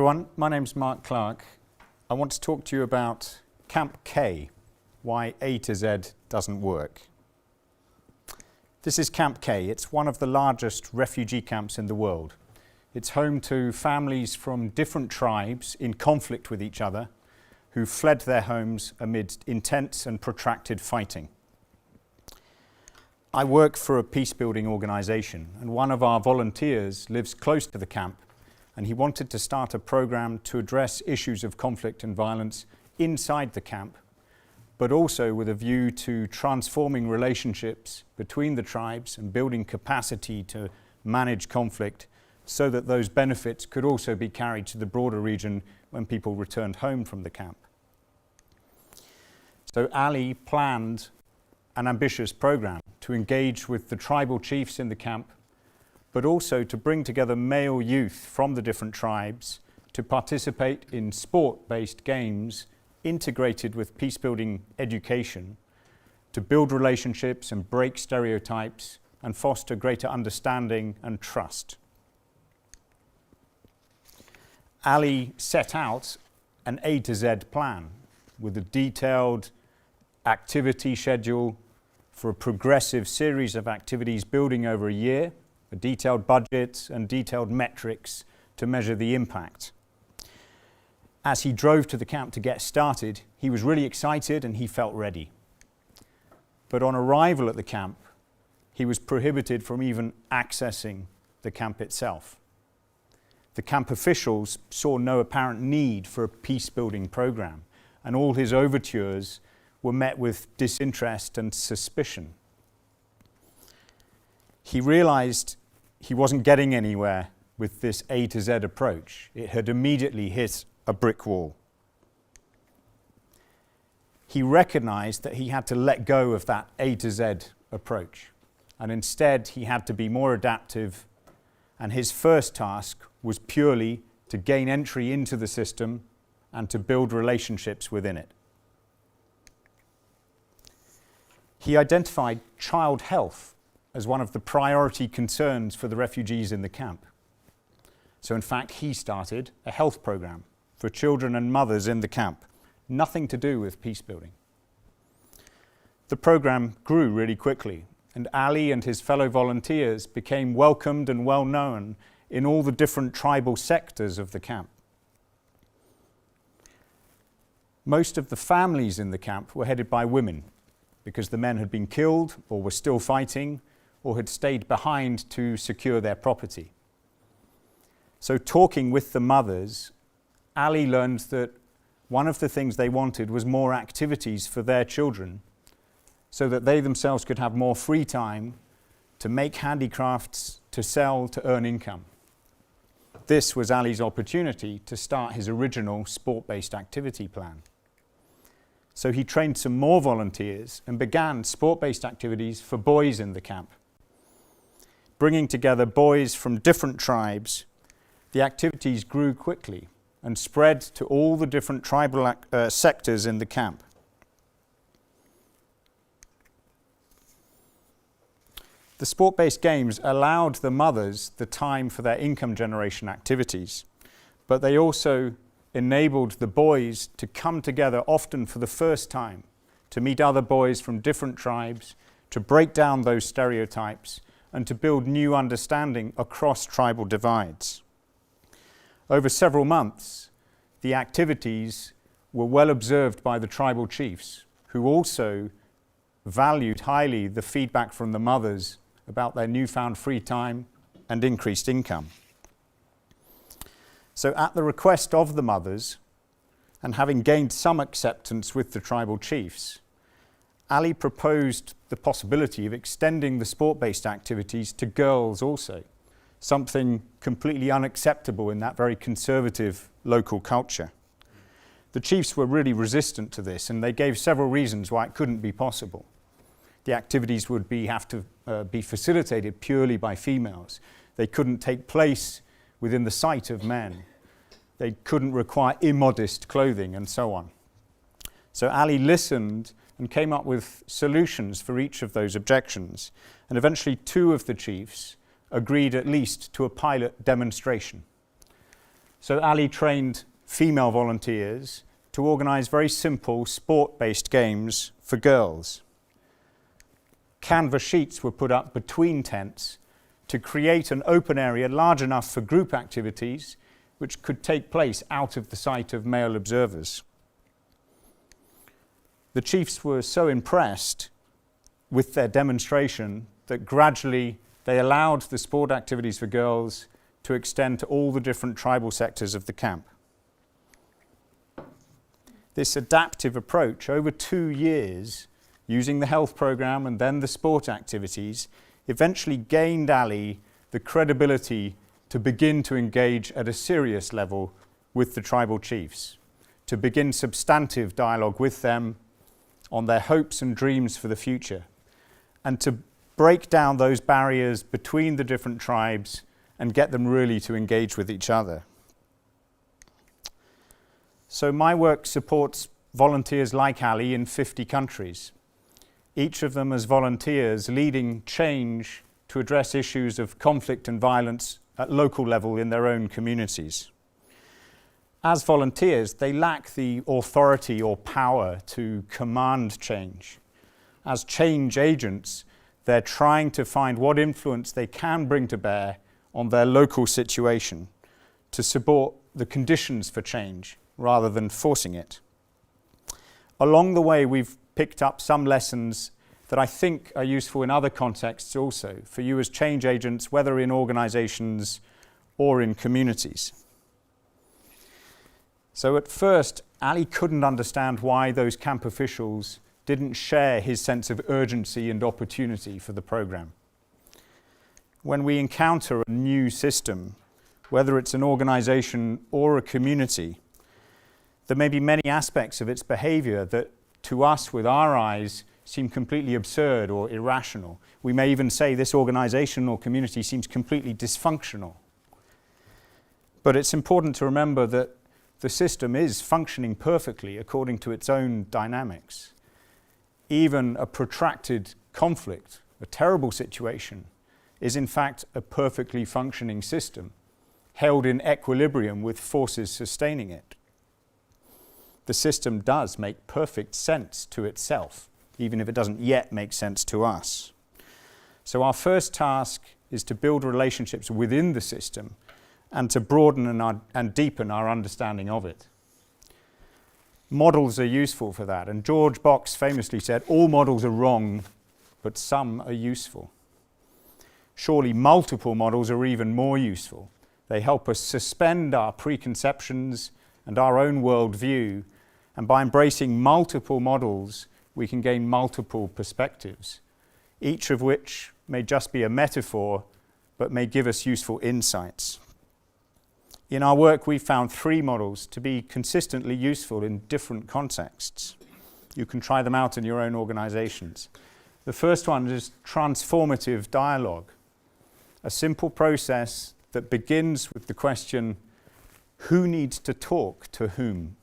everyone, my name's Mark Clark. I want to talk to you about Camp K, why A to Z doesn't work. This is Camp K. It's one of the largest refugee camps in the world. It's home to families from different tribes in conflict with each other who fled their homes amid intense and protracted fighting. I work for a peace-building organisation, and one of our volunteers lives close to the camp, and he wanted to start a program to address issues of conflict and violence inside the camp, but also with a view to transforming relationships between the tribes and building capacity to manage conflict so that those benefits could also be carried to the broader region when people returned home from the camp. So Ali planned an ambitious program to engage with the tribal chiefs in the camp, but also to bring together male youth from the different tribes to participate in sport-based games integrated with peace-building education to build relationships and break stereotypes and foster greater understanding and trust. Ali set out an A to Z plan with a detailed activity schedule for a progressive series of activities building over a year, a detailed budget and detailed metrics to measure the impact. As he drove to the camp to get started, he was really excited and he felt ready. But on arrival at the camp, he was prohibited from even accessing the camp itself. The camp officials saw no apparent need for a peace-building program, and all his overtures were met with disinterest and suspicion. He realized he wasn't getting anywhere with this A to Z approach. It had immediately hit a brick wall. He recognized that he had to let go of that A to Z approach, and instead he had to be more adaptive, and his first task was purely to gain entry into the system and to build relationships within it. He identified child health as one of the priority concerns for the refugees in the camp. So in fact, he started a health program for children and mothers in the camp, nothing to do with peace building. The program grew really quickly, and Ali and his fellow volunteers became welcomed and well known in all the different tribal sectors of the camp. Most of the families in the camp were headed by women, because the men had been killed or were still fighting or had stayed behind to secure their property. So talking with the mothers, Ali learned that one of the things they wanted was more activities for their children so that they themselves could have more free time to make handicrafts, to sell, to earn income. This was Ali's opportunity to start his original sport-based activity plan. So he trained some more volunteers and began sport-based activities for boys in the camp. Bringing together boys from different tribes, the activities grew quickly and spread to all the different tribal sectors in the camp. The sport-based games allowed the mothers the time for their income generation activities, but they also enabled the boys to come together often for the first time, to meet other boys from different tribes, to break down those stereotypes, and to build new understanding across tribal divides. Over several months, the activities were well observed by the tribal chiefs, who also valued highly the feedback from the mothers about their newfound free time and increased income. So at the request of the mothers, and having gained some acceptance with the tribal chiefs, Ali proposed the possibility of extending the sport-based activities to girls also, something completely unacceptable in that very conservative local culture. The chiefs were really resistant to this, and they gave several reasons why it couldn't be possible. The activities would have to be facilitated purely by females. They couldn't take place within the sight of men. They couldn't require immodest clothing and so on. So Ali listened and came up with solutions for each of those objections. And eventually 2 of the chiefs agreed at least to a pilot demonstration. So Ali trained female volunteers to organise very simple sport-based games for girls. Canvas sheets were put up between tents to create an open area large enough for group activities which could take place out of the sight of male observers. The chiefs were so impressed with their demonstration that gradually they allowed the sport activities for girls to extend to all the different tribal sectors of the camp. This adaptive approach, over 2 years, using the health program and then the sport activities, eventually gained Ali the credibility to begin to engage at a serious level with the tribal chiefs, to begin substantive dialogue with them on their hopes and dreams for the future, and to break down those barriers between the different tribes and get them really to engage with each other. So my work supports volunteers like Ali in 50 countries, each of them as volunteers leading change to address issues of conflict and violence at local level in their own communities. As volunteers, they lack the authority or power to command change. As change agents, they're trying to find what influence they can bring to bear on their local situation to support the conditions for change rather than forcing it. Along the way, we've picked up some lessons that I think are useful in other contexts also, for you as change agents, whether in organizations or in communities. So at first, Ali couldn't understand why those camp officials didn't share his sense of urgency and opportunity for the program. When we encounter a new system, whether it's an organization or a community, there may be many aspects of its behavior that to us with our eyes seem completely absurd or irrational. We may even say this organization or community seems completely dysfunctional. But it's important to remember that the system is functioning perfectly according to its own dynamics. Even a protracted conflict, a terrible situation, is in fact a perfectly functioning system, held in equilibrium with forces sustaining it. The system does make perfect sense to itself, even if it doesn't yet make sense to us. So our first task is to build relationships within the system and to broaden and deepen our understanding of it. Models are useful for that, and George Box famously said, all models are wrong, but some are useful. Surely multiple models are even more useful. They help us suspend our preconceptions and our own worldview, and by embracing multiple models, we can gain multiple perspectives, each of which may just be a metaphor, but may give us useful insights. In our work, we found 3 models to be consistently useful in different contexts. You can try them out in your own organizations. The first one is transformative dialogue, a simple process that begins with the question, who needs to talk to whom?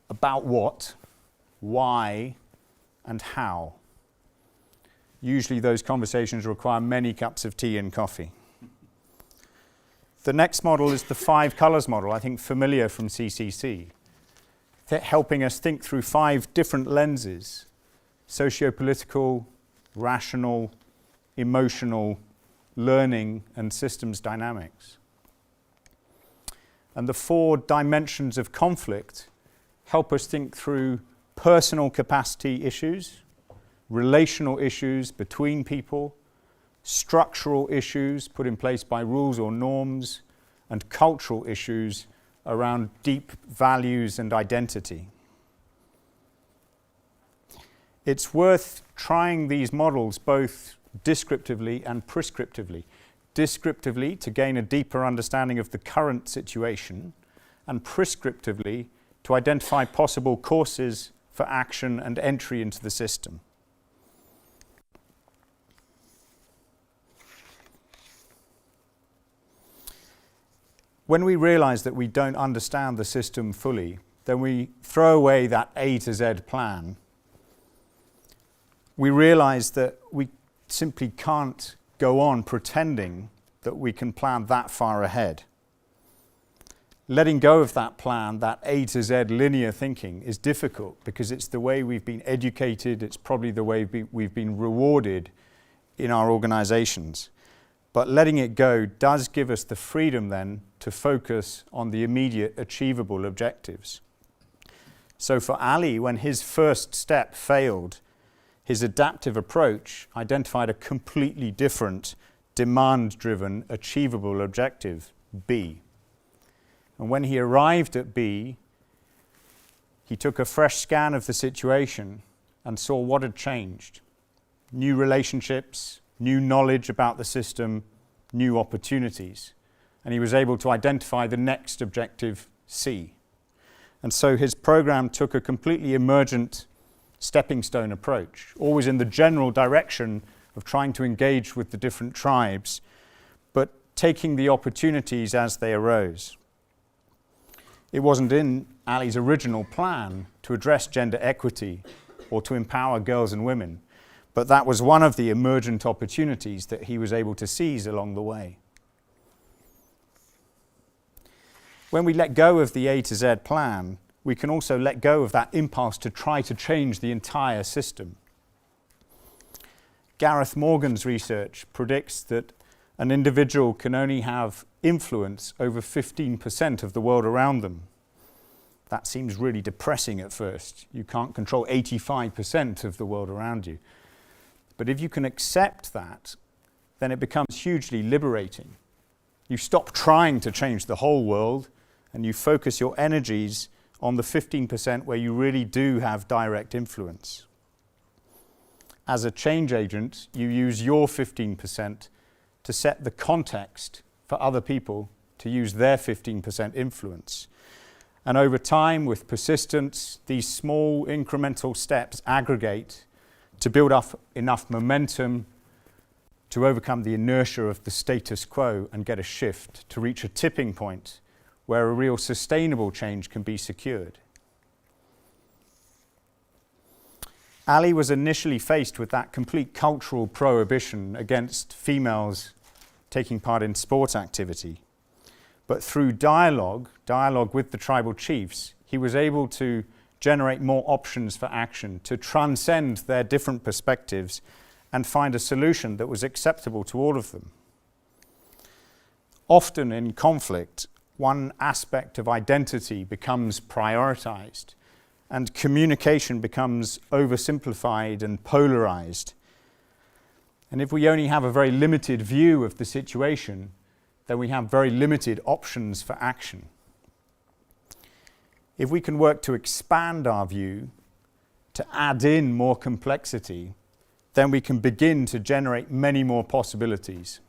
About what, why, and how. Usually those conversations require many cups of tea and coffee. The next model is the 5 colours model, I think familiar from CCC, helping us think through 5 different lenses: socio-political, rational, emotional, learning, and systems dynamics. And the 4 dimensions of conflict help us think through personal capacity issues, relational issues between people, structural issues put in place by rules or norms, and cultural issues around deep values and identity. It's worth trying these models both descriptively and prescriptively. Descriptively to gain a deeper understanding of the current situation, and prescriptively to identify possible courses for action and entry into the system. When we realize that we don't understand the system fully, then we throw away that A to Z plan. We realize that we simply can't go on pretending that we can plan that far ahead. letting go of that plan, that A to Z linear thinking, is difficult because it's the way we've been educated, it's probably the way we've been rewarded in our organizations. But letting it go does give us the freedom then to focus on the immediate achievable objectives. So for Ali, when his first step failed, his adaptive approach identified a completely different, demand-driven, achievable objective, B. And when he arrived at B, he took a fresh scan of the situation and saw what had changed. New relationships, new knowledge about the system, new opportunities. And he was able to identify the next objective, C. And so his program took a completely emergent stepping stone approach, always in the general direction of trying to engage with the different tribes, but taking the opportunities as they arose. It wasn't in Ali's original plan to address gender equity or to empower girls and women, but that was one of the emergent opportunities that he was able to seize along the way. When we let go of the A to Z plan, we can also let go of that impulse to try to change the entire system. Gareth Morgan's research predicts that an individual can only have influence over 15% of the world around them. That seems really depressing at first. You can't control 85% of the world around you. But if you can accept that, then it becomes hugely liberating. You stop trying to change the whole world and you focus your energies on the 15% where you really do have direct influence. As a change agent, you use your 15% to set the context for other people to use their 15% influence. And over time, with persistence, these small incremental steps aggregate to build up enough momentum to overcome the inertia of the status quo and get a shift to reach a tipping point where a real sustainable change can be secured. Ali was initially faced with that complete cultural prohibition against females taking part in sports activity. But through dialogue with the tribal chiefs, he was able to generate more options for action, to transcend their different perspectives and find a solution that was acceptable to all of them. Often in conflict, one aspect of identity becomes prioritized and communication becomes oversimplified and polarized. And if we only have a very limited view of the situation, then we have very limited options for action. If we can work to expand our view, to add in more complexity, then we can begin to generate many more possibilities.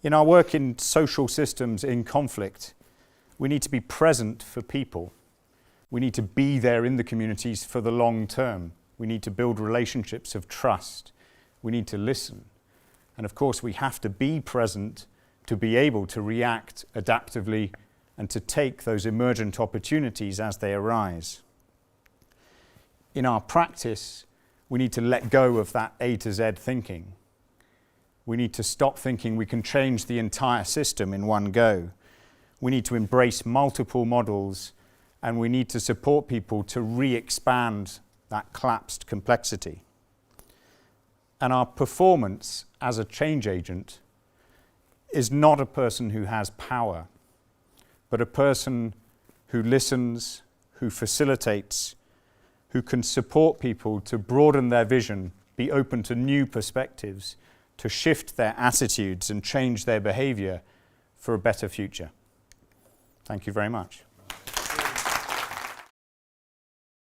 In our work in social systems in conflict, we need to be present for people. We need to be there in the communities for the long term. We need to build relationships of trust. We need to listen. And of course, we have to be present to be able to react adaptively and to take those emergent opportunities as they arise. In our practice, we need to let go of that A to Z thinking. We need to stop thinking we can change the entire system in one go. We need to embrace multiple models, and we need to support people to re-expand that collapsed complexity. And our performance as a change agent is not a person who has power, but a person who listens, who facilitates, who can support people to broaden their vision, be open to new perspectives, to shift their attitudes and change their behavior for a better future. Thank you very much.